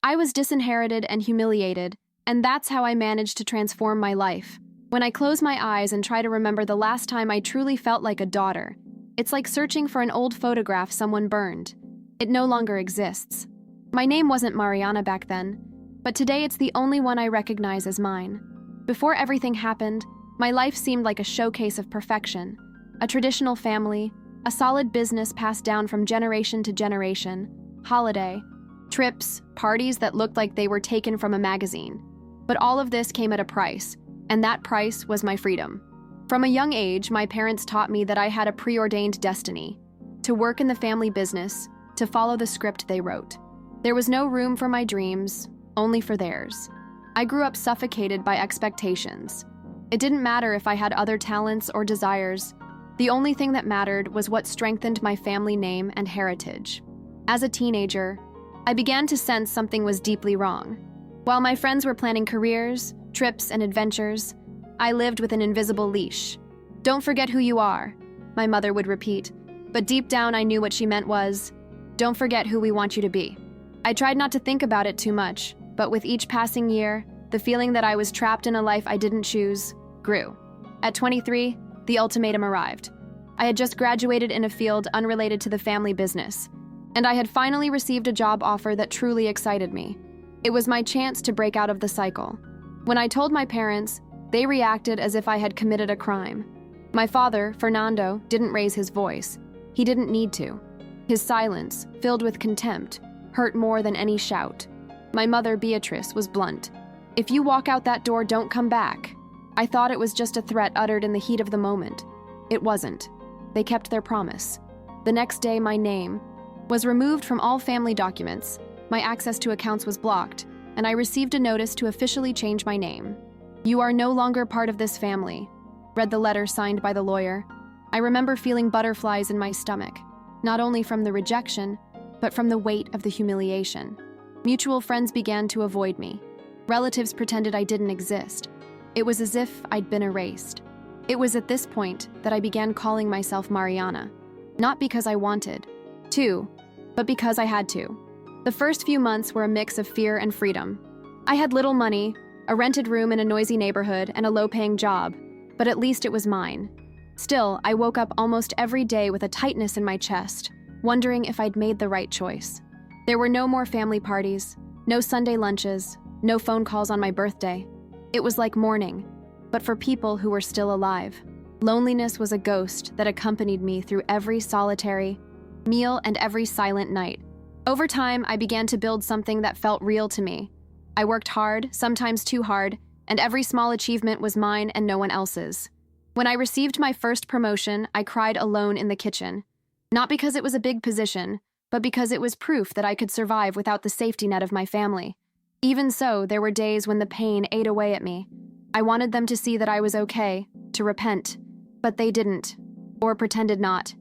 I was disinherited and humiliated, and that's how I managed to transform my life. When I close my eyes and try to remember the last time I truly felt like a daughter, it's like searching for an old photograph someone burned. It no longer exists. My name wasn't Mariana back then, but today it's the only one I recognize as mine. Before everything happened, my life seemed like a showcase of perfection. A traditional family, a solid business passed down from generation to generation, holiday, trips, parties that looked like they were taken from a magazine. But all of this came at a price, and that price was my freedom. From a young age, my parents taught me that I had a preordained destiny, to work in the family business, to follow the script they wrote. There was no room for my dreams, only for theirs. I grew up suffocated by expectations. It didn't matter if I had other talents or desires. The only thing that mattered was what strengthened my family name and heritage. As a teenager, I began to sense something was deeply wrong. While my friends were planning careers, trips, and adventures, I lived with an invisible leash. "Don't forget who you are," my mother would repeat, but deep down I knew what she meant was, "Don't forget who we want you to be." I tried not to think about it too much, but with each passing year, the feeling that I was trapped in a life I didn't choose grew. At 23, the ultimatum arrived. I had just graduated in a field unrelated to the family business, and I had finally received a job offer that truly excited me. It was my chance to break out of the cycle. When I told my parents, they reacted as if I had committed a crime. My father, Fernando, didn't raise his voice. He didn't need to. His silence, filled with contempt, hurt more than any shout. My mother, Beatrice, was blunt. "If you walk out that door, don't come back." I thought it was just a threat uttered in the heat of the moment. It wasn't. They kept their promise. The next day, my name was removed from all family documents, my access to accounts was blocked, and I received a notice to officially change my name. "You are no longer part of this family," read the letter signed by the lawyer. I remember feeling butterflies in my stomach, not only from the rejection, but from the weight of the humiliation. Mutual friends began to avoid me. Relatives pretended I didn't exist. It was as if I'd been erased. It was at this point that I began calling myself Mariana, not because I wanted to, but because I had to. The first few months were a mix of fear and freedom. I had little money, a rented room in a noisy neighborhood, and a low-paying job, but at least it was mine. Still, I woke up almost every day with a tightness in my chest, wondering if I'd made the right choice. There were no more family parties, no Sunday lunches, no phone calls on my birthday. It was like mourning, but for people who were still alive. Loneliness was a ghost that accompanied me through every solitary meal and every silent night. Over time, I began to build something that felt real to me. I worked hard, sometimes too hard, and every small achievement was mine and no one else's. When I received my first promotion, I cried alone in the kitchen. Not because it was a big position, but because it was proof that I could survive without the safety net of my family. Even so, there were days when the pain ate away at me. I wanted them to see that I was okay, to repent, but they didn't, or pretended not.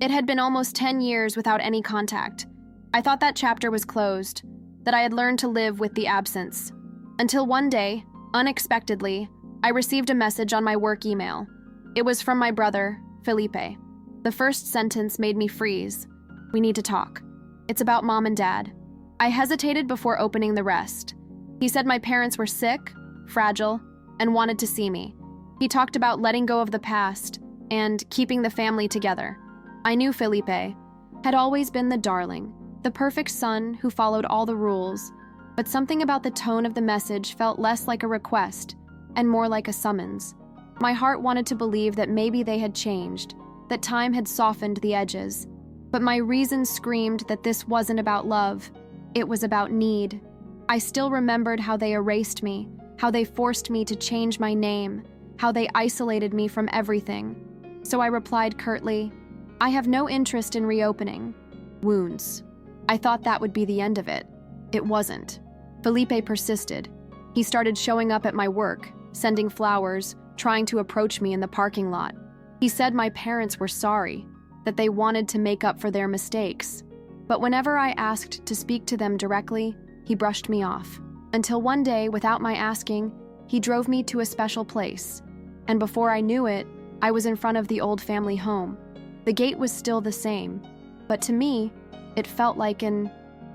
It had been almost 10 years without any contact. I thought that chapter was closed, that I had learned to live with the absence. Until one day, unexpectedly, I received a message on my work email. It was from my brother, Felipe. The first sentence made me freeze. "We need to talk. It's about Mom and Dad." I hesitated before opening the rest. He said my parents were sick, fragile, and wanted to see me. He talked about letting go of the past and keeping the family together. I knew Felipe had always been the darling, the perfect son who followed all the rules, but something about the tone of the message felt less like a request and more like a summons. My heart wanted to believe that maybe they had changed, that time had softened the edges, but my reason screamed that this wasn't about love. It was about need. I still remembered how they erased me, how they forced me to change my name, how they isolated me from everything. So I replied curtly, "I have no interest in reopening wounds." I thought that would be the end of it. It wasn't. Felipe persisted. He started showing up at my work, sending flowers, trying to approach me in the parking lot. He said my parents were sorry, that they wanted to make up for their mistakes. But whenever I asked to speak to them directly, he brushed me off. Until one day, without my asking, he drove me to a special place. And before I knew it, I was in front of the old family home. The gate was still the same, but to me, it felt like an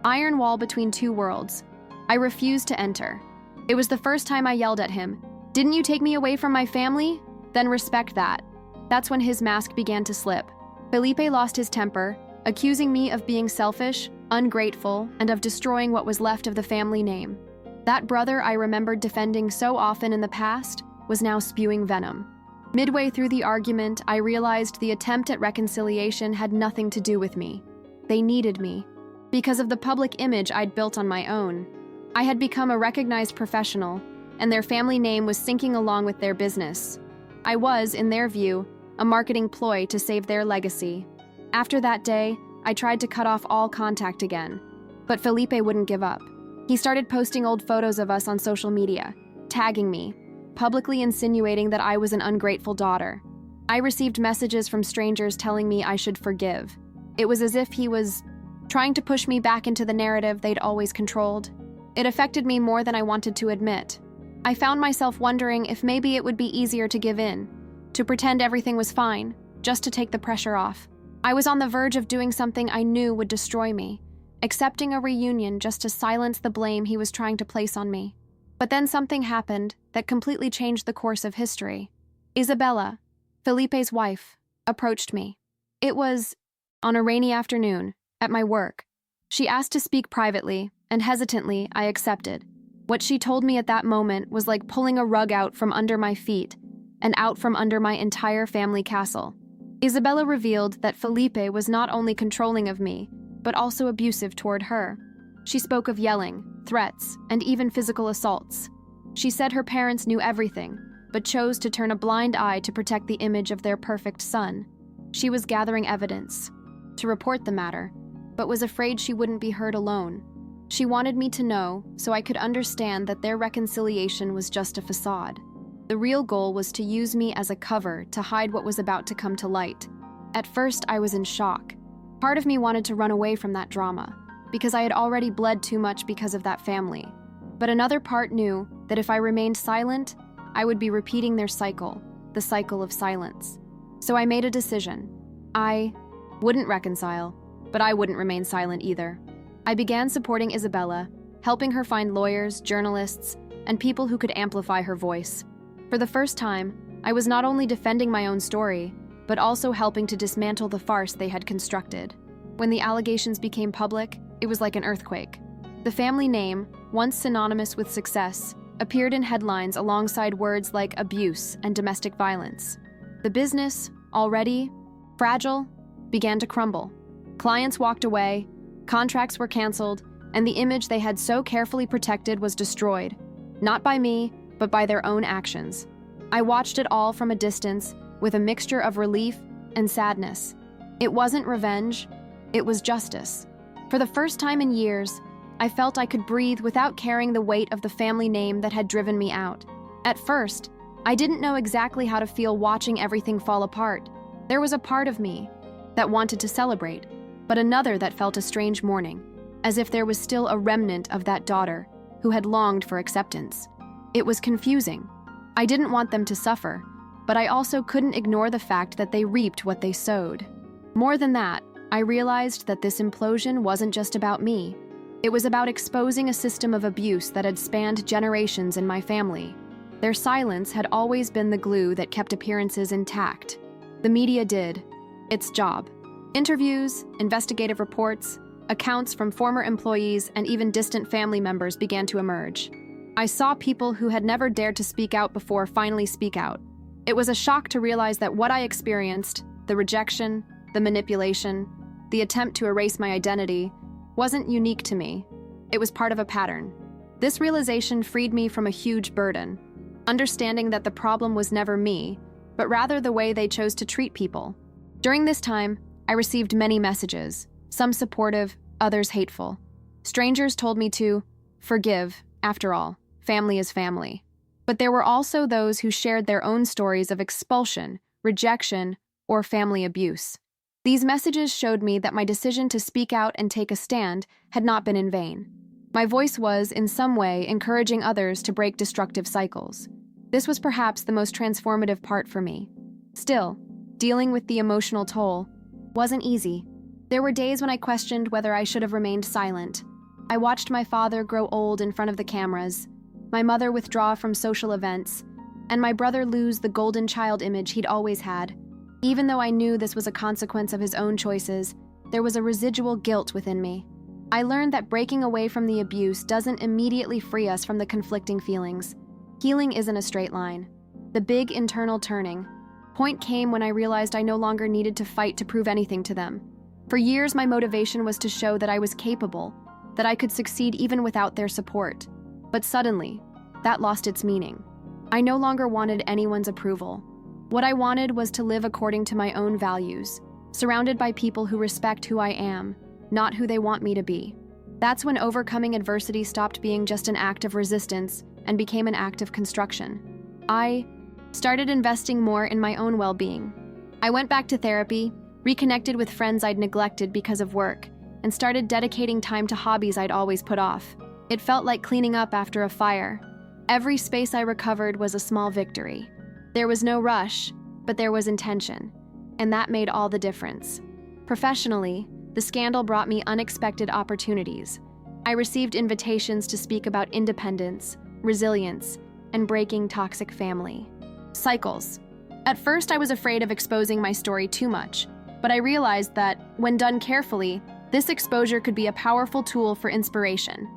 Iron wall between two worlds. I refused to enter. It was the first time I yelled at him. "Didn't you take me away from my family? Then respect that." That's when his mask began to slip. Felipe lost his temper, accusing me of being selfish, ungrateful, and of destroying what was left of the family name. That brother I remembered defending so often in the past was now spewing venom. Midway through the argument, I realized the attempt at reconciliation had nothing to do with me. They needed me. Because of the public image I'd built on my own. I had become a recognized professional, and their family name was sinking along with their business. I was, in their view, a marketing ploy to save their legacy. After that day, I tried to cut off all contact again. But Felipe wouldn't give up. He started posting old photos of us on social media, tagging me, publicly insinuating that I was an ungrateful daughter. I received messages from strangers telling me I should forgive. It was as if he was trying to push me back into the narrative they'd always controlled. It affected me more than I wanted to admit. I found myself wondering if maybe it would be easier to give in, to pretend everything was fine, just to take the pressure off. I was on the verge of doing something I knew would destroy me, accepting a reunion just to silence the blame he was trying to place on me. But then something happened that completely changed the course of history. Isabella, Felipe's wife, approached me. It was on a rainy afternoon, at my work. She asked to speak privately, and hesitantly, I accepted. What she told me at that moment was like pulling a rug out from under my feet and out from under my entire family castle. Isabella revealed that Felipe was not only controlling of me, but also abusive toward her. She spoke of yelling, threats, and even physical assaults. She said her parents knew everything, but chose to turn a blind eye to protect the image of their perfect son. She was gathering evidence to report the matter, but was afraid she wouldn't be heard alone. She wanted me to know so I could understand that their reconciliation was just a facade. The real goal was to use me as a cover to hide what was about to come to light. At first, I was in shock. Part of me wanted to run away from that drama, because I had already bled too much because of that family. But another part knew that if I remained silent, I would be repeating their cycle, the cycle of silence. So I made a decision. I wouldn't reconcile, but I wouldn't remain silent either. I began supporting Isabella, helping her find lawyers, journalists, and people who could amplify her voice. For the first time, I was not only defending my own story, but also helping to dismantle the farce they had constructed. When the allegations became public, it was like an earthquake. The family name, once synonymous with success, appeared in headlines alongside words like abuse and domestic violence. The business, already fragile, began to crumble. Clients walked away, contracts were canceled, and the image they had so carefully protected was destroyed, not by me, but by their own actions. I watched it all from a distance with a mixture of relief and sadness. It wasn't revenge, it was justice. For the first time in years, I felt I could breathe without carrying the weight of the family name that had driven me out. At first, I didn't know exactly how to feel watching everything fall apart. There was a part of me that wanted to celebrate, but another that felt a strange mourning, as if there was still a remnant of that daughter who had longed for acceptance. It was confusing. I didn't want them to suffer, but I also couldn't ignore the fact that they reaped what they sowed. More than that, I realized that this implosion wasn't just about me. It was about exposing a system of abuse that had spanned generations in my family. Their silence had always been the glue that kept appearances intact. The media did its job. Interviews, investigative reports, accounts from former employees, and even distant family members began to emerge. I saw people who had never dared to speak out before finally speak out. It was a shock to realize that what I experienced, the rejection, the manipulation, the attempt to erase my identity, wasn't unique to me. It was part of a pattern. This realization freed me from a huge burden, understanding that the problem was never me, but rather the way they chose to treat people. During this time, I received many messages, some supportive, others hateful. Strangers told me to forgive, after all, family is family. But there were also those who shared their own stories of expulsion, rejection, or family abuse. These messages showed me that my decision to speak out and take a stand had not been in vain. My voice was, in some way, encouraging others to break destructive cycles. This was perhaps the most transformative part for me. Still, dealing with the emotional toll wasn't easy. There were days when I questioned whether I should have remained silent, I watched my father grow old in front of the cameras, my mother withdraw from social events, and my brother lose the golden child image he'd always had. Even though I knew this was a consequence of his own choices, there was a residual guilt within me. I learned that breaking away from the abuse doesn't immediately free us from the conflicting feelings. Healing isn't a straight line. The big internal turning point came when I realized I no longer needed to fight to prove anything to them. For years, my motivation was to show that I was capable, that I could succeed even without their support. But suddenly, that lost its meaning. I no longer wanted anyone's approval. What I wanted was to live according to my own values, surrounded by people who respect who I am, not who they want me to be. That's when overcoming adversity stopped being just an act of resistance and became an act of construction. I started investing more in my own well-being. I went back to therapy, reconnected with friends I'd neglected because of work, and started dedicating time to hobbies I'd always put off. It felt like cleaning up after a fire. Every space I recovered was a small victory. There was no rush, but there was intention, and that made all the difference. Professionally, the scandal brought me unexpected opportunities. I received invitations to speak about independence, resilience, and breaking toxic family cycles. At first, I was afraid of exposing my story too much, but I realized that, when done carefully, this exposure could be a powerful tool for inspiration.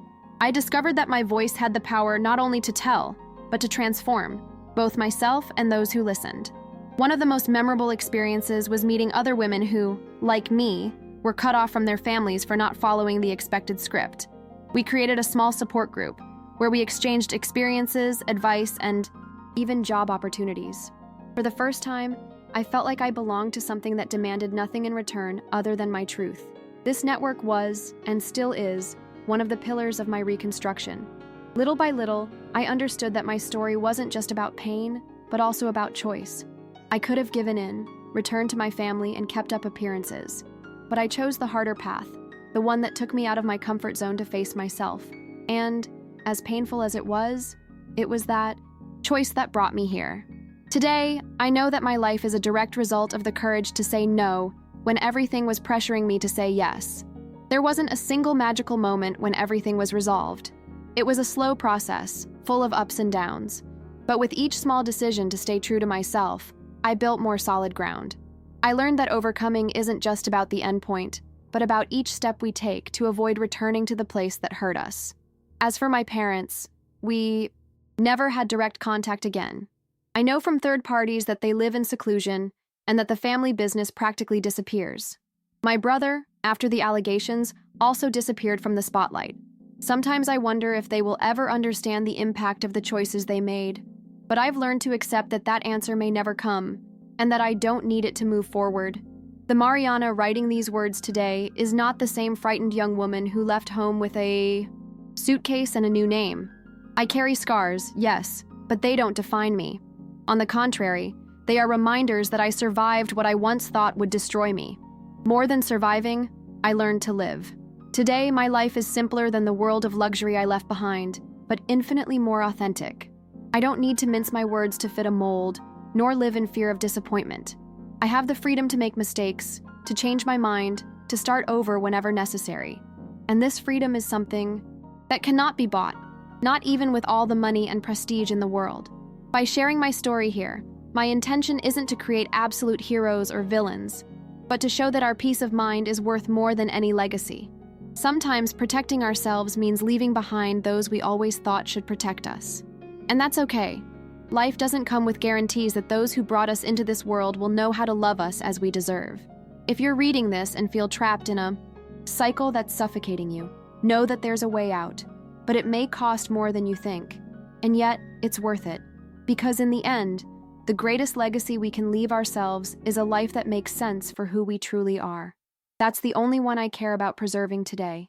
I discovered that my voice had the power not only to tell, but to transform, both myself and those who listened. One of the most memorable experiences was meeting other women who, like me, were cut off from their families for not following the expected script. We created a small support group where we exchanged experiences, advice, and even job opportunities. For the first time, I felt like I belonged to something that demanded nothing in return other than my truth. This network was, and still is, one of the pillars of my reconstruction. Little by little, I understood that my story wasn't just about pain, but also about choice. I could have given in, returned to my family, and kept up appearances. But I chose the harder path, the one that took me out of my comfort zone to face myself. And, as painful as it was that choice that brought me here. Today, I know that my life is a direct result of the courage to say no when everything was pressuring me to say yes. There wasn't a single magical moment when everything was resolved. It was a slow process, full of ups and downs. But with each small decision to stay true to myself, I built more solid ground. I learned that overcoming isn't just about the end point, but about each step we take to avoid returning to the place that hurt us. As for my parents, we never had direct contact again. I know from third parties that they live in seclusion and that the family business practically disappears. My brother, after the allegations, also disappeared from the spotlight. Sometimes I wonder if they will ever understand the impact of the choices they made, but I've learned to accept that that answer may never come, and that I don't need it to move forward. The Mariana writing these words today is not the same frightened young woman who left home with a suitcase and a new name. I carry scars, yes, but they don't define me. On the contrary, they are reminders that I survived what I once thought would destroy me. More than surviving, I learned to live. Today, my life is simpler than the world of luxury I left behind, but infinitely more authentic. I don't need to mince my words to fit a mold, nor live in fear of disappointment. I have the freedom to make mistakes, to change my mind, to start over whenever necessary. And this freedom is something that cannot be bought, not even with all the money and prestige in the world. By sharing my story here, my intention isn't to create absolute heroes or villains, but to show that our peace of mind is worth more than any legacy. Sometimes protecting ourselves means leaving behind those we always thought should protect us. And that's okay. Life doesn't come with guarantees that those who brought us into this world will know how to love us as we deserve. If you're reading this and feel trapped in a cycle that's suffocating you, know that there's a way out, but it may cost more than you think. And yet, it's worth it. Because in the end, the greatest legacy we can leave ourselves is a life that makes sense for who we truly are. That's the only one I care about preserving today.